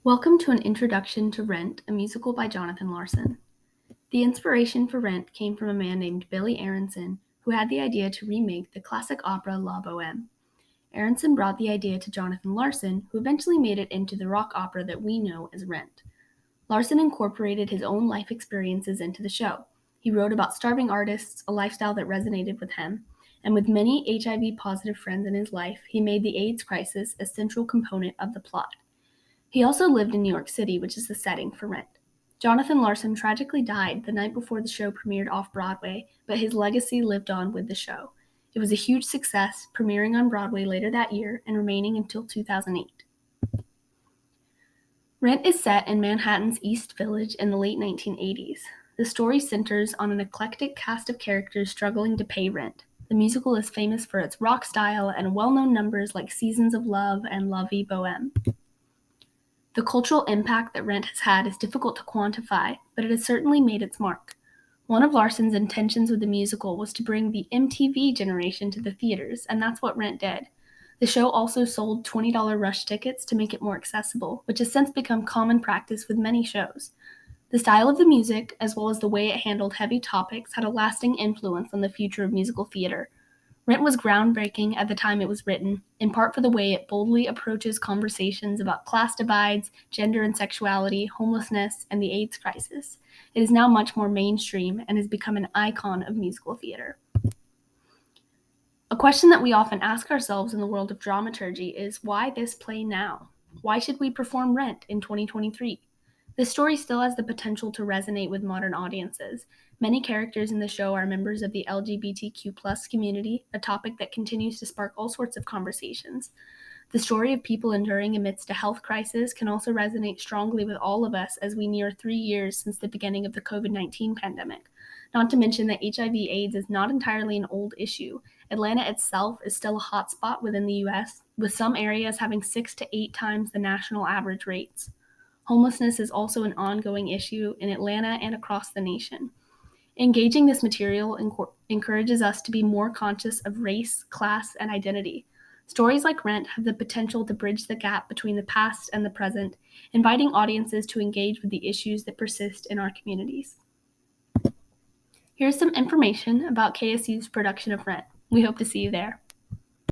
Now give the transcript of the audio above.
Welcome to an introduction to Rent, a musical by Jonathan Larson. The inspiration for Rent came from a man named Billy Aronson, who had the idea to remake the classic opera La Bohème. Aronson brought the idea to Jonathan Larson, who eventually made it into the rock opera that we know as Rent. Larson incorporated his own life experiences into the show. He wrote about starving artists, a lifestyle that resonated with him, and with many HIV-positive friends in his life, he made the AIDS crisis a central component of the plot. He also lived in New York City, which is the setting for Rent. Jonathan Larson tragically died the night before the show premiered off-Broadway, but his legacy lived on with the show. It was a huge success, premiering on Broadway later that year and remaining until 2008. Rent is set in Manhattan's East Village in the late 1980s. The story centers on an eclectic cast of characters struggling to pay rent. The musical is famous for its rock style and well-known numbers like Seasons of Love and La Vie Bohème. The cultural impact that Rent has had is difficult to quantify, but it has certainly made its mark. One of Larson's intentions with the musical was to bring the MTV generation to the theaters, and that's what Rent did. The show also sold $20 rush tickets to make it more accessible, which has since become common practice with many shows. The style of the music, as well as the way it handled heavy topics, had a lasting influence on the future of musical theater. Rent was groundbreaking at the time it was written, in part for the way it boldly approaches conversations about class divides, gender and sexuality, homelessness, and the AIDS crisis. It is now much more mainstream and has become an icon of musical theater. A question that we often ask ourselves in the world of dramaturgy is, why this play now? Why should we perform Rent in 2023? This story still has the potential to resonate with modern audiences. Many characters in the show are members of the LGBTQ+ community, a topic that continues to spark all sorts of conversations. The story of people enduring amidst a health crisis can also resonate strongly with all of us as we near 3 years since the beginning of the COVID-19 pandemic. Not to mention that HIV/AIDS is not entirely an old issue. Atlanta itself is still a hotspot within the U.S., with some areas having 6 to 8 times the national average rates. Homelessness is also an ongoing issue in Atlanta and across the nation. Engaging this material encourages us to be more conscious of race, class, and identity. Stories like Rent have the potential to bridge the gap between the past and the present, inviting audiences to engage with the issues that persist in our communities. Here's some information about KSU's production of Rent. We hope to see you there.